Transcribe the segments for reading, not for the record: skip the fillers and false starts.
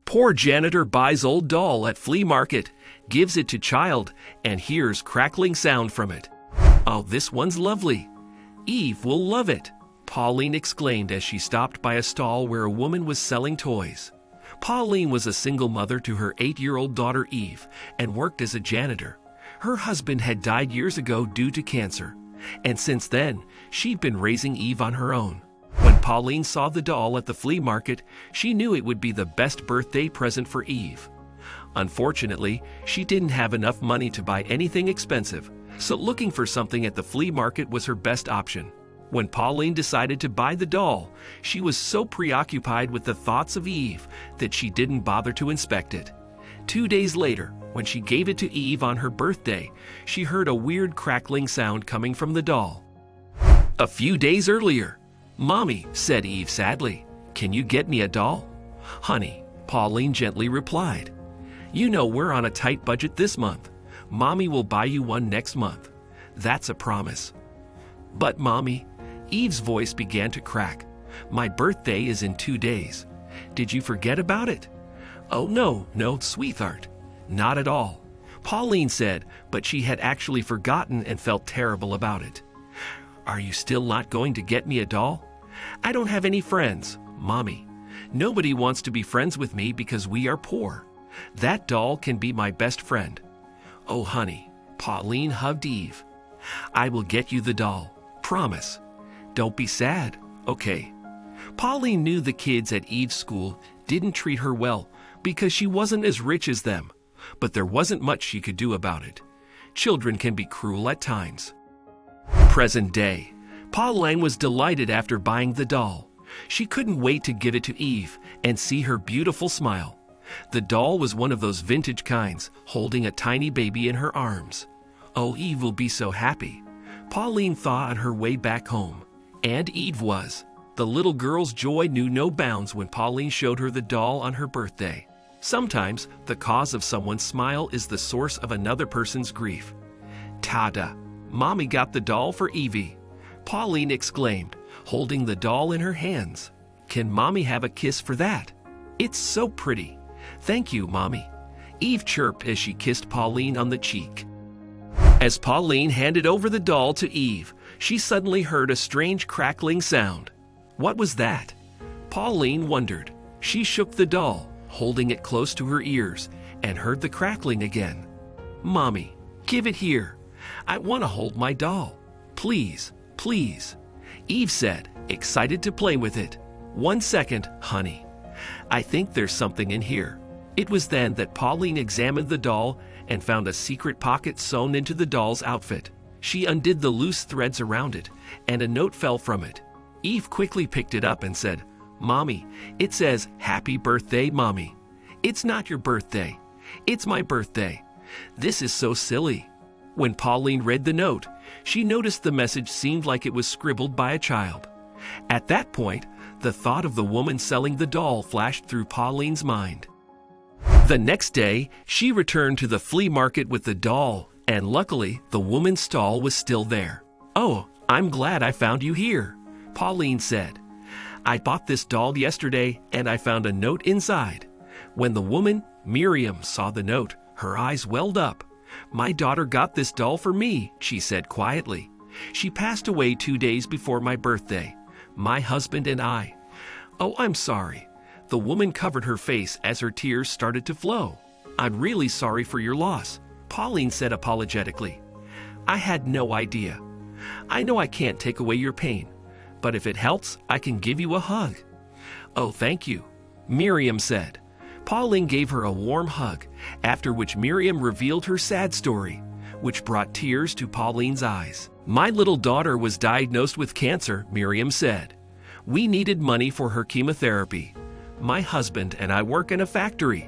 Poor janitor buys old doll at flea market, gives it to child, and hears crackling sound from it. Oh, this one's lovely. Eve will love it, Pauline exclaimed as she stopped by a stall where a woman was selling toys. Pauline was a single mother to her 8-year-old daughter Eve and worked as a janitor. Her husband had died years ago due to cancer, and since then, she'd been raising Eve on her own. When Pauline saw the doll at the flea market, she knew it would be the best birthday present for Eve. Unfortunately, she didn't have enough money to buy anything expensive, so looking for something at the flea market was her best option. When Pauline decided to buy the doll, she was so preoccupied with the thoughts of Eve that she didn't bother to inspect it. 2 days later, when she gave it to Eve on her birthday, she heard a weird crackling sound coming from the doll. A few days earlier, "Mommy," said Eve sadly, "can you get me a doll?" "Honey," Pauline gently replied, "you know we're on a tight budget this month. Mommy will buy you one next month. That's a promise." "But Mommy," Eve's voice began to crack, "my birthday is in 2 days. Did you forget about it?" "Oh no, sweetheart, not at all," Pauline said, but she had actually forgotten and felt terrible about it. "Are you still not going to get me a doll?" "I don't have any friends, Mommy. Nobody wants to be friends with me because we are poor. That doll can be my best friend." "Oh, honey," Pauline hugged Eve. "I will get you the doll. Promise. Don't be sad, okay?" Pauline knew the kids at Eve's school didn't treat her well because she wasn't as rich as them, but there wasn't much she could do about it. Children can be cruel at times. Present day. Pauline was delighted after buying the doll. She couldn't wait to give it to Eve and see her beautiful smile. The doll was one of those vintage kinds, holding a tiny baby in her arms. Oh, Eve will be so happy, Pauline thought on her way back home. And Eve was. The little girl's joy knew no bounds when Pauline showed her the doll on her birthday. Sometimes, the cause of someone's smile is the source of another person's grief. "Ta-da! Mommy got the doll for Evie," Pauline exclaimed, holding the doll in her hands. "Can Mommy have a kiss for that? It's so pretty. Thank you, Mommy," Eve chirped as she kissed Pauline on the cheek. As Pauline handed over the doll to Eve, she suddenly heard a strange crackling sound. What was that? Pauline wondered. She shook the doll, holding it close to her ears, and heard the crackling again. "Mommy, give it here. I want to hold my doll. Please, please," Eve said, excited to play with it. "1 second, honey. I think there's something in here." It was then that Pauline examined the doll and found a secret pocket sewn into the doll's outfit. She undid the loose threads around it, and a note fell from it. Eve quickly picked it up and said, "Mommy, it says, 'Happy birthday, Mommy.' It's not your birthday. It's my birthday. This is so silly." When Pauline read the note, she noticed the message seemed like it was scribbled by a child. At that point, the thought of the woman selling the doll flashed through Pauline's mind. The next day, she returned to the flea market with the doll, and luckily, the woman's stall was still there. "Oh, I'm glad I found you here," Pauline said. "I bought this doll yesterday, and I found a note inside." When the woman, Miriam, saw the note, her eyes welled up. "My daughter got this doll for me," she said quietly. "She passed away 2 days before my birthday. My husband and I." "Oh, I'm sorry." The woman covered her face as her tears started to flow. "I'm really sorry for your loss," Pauline said apologetically. "I had no idea. I know I can't take away your pain, but if it helps, I can give you a hug." "Oh, thank you," Miriam said. Pauline gave her a warm hug, after which Miriam revealed her sad story, which brought tears to Pauline's eyes. "My little daughter was diagnosed with cancer," Miriam said. "We needed money for her chemotherapy. My husband and I work in a factory.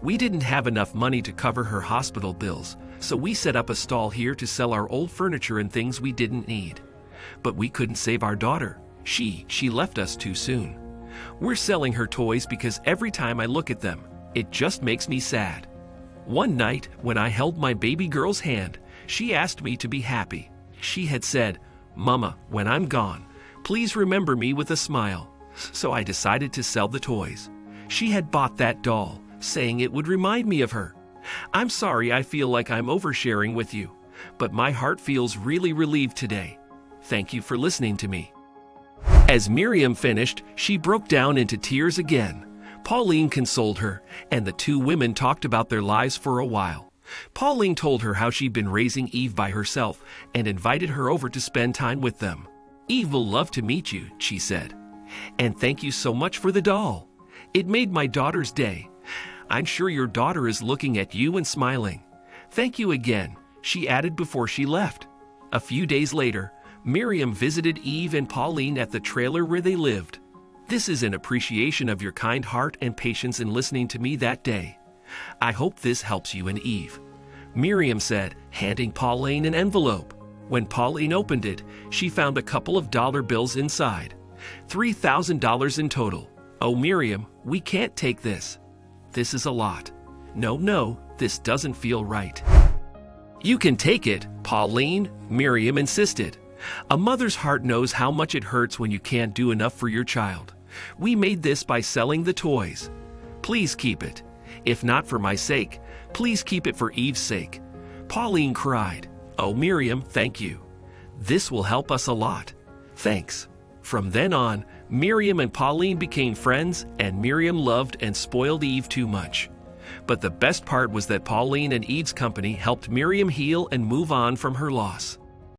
We didn't have enough money to cover her hospital bills, so we set up a stall here to sell our old furniture and things we didn't need. But we couldn't save our daughter. She left us too soon. We're selling her toys because every time I look at them, it just makes me sad. One night, when I held my baby girl's hand, she asked me to be happy. She had said, 'Mama, when I'm gone, please remember me with a smile.' So I decided to sell the toys. She had bought that doll, saying it would remind me of her. I'm sorry I feel like I'm oversharing with you, but my heart feels really relieved today. Thank you for listening to me." As Miriam finished, she broke down into tears again. Pauline consoled her, and the two women talked about their lives for a while. Pauline told her how she'd been raising Eve by herself and invited her over to spend time with them. "Eve will love to meet you," she said. "And thank you so much for the doll. It made my daughter's day. I'm sure your daughter is looking at you and smiling. Thank you again," she added before she left. A few days later, Miriam visited Eve and Pauline at the trailer where they lived. "This is an appreciation of your kind heart and patience in listening to me that day. I hope this helps you and Eve," Miriam said, handing Pauline an envelope. When Pauline opened it, she found a couple of dollar bills inside. $3,000 in total. "Oh, Miriam, we can't take this. This is a lot. No, this doesn't feel right." "You can take it, Pauline," Miriam insisted. "A mother's heart knows how much it hurts when you can't do enough for your child. We made this by selling the toys. Please keep it. If not for my sake, please keep it for Eve's sake." Pauline cried. "Oh, Miriam, thank you. This will help us a lot. Thanks." From then on, Miriam and Pauline became friends, and Miriam loved and spoiled Eve too much. But the best part was that Pauline and Eve's company helped Miriam heal and move on from her loss.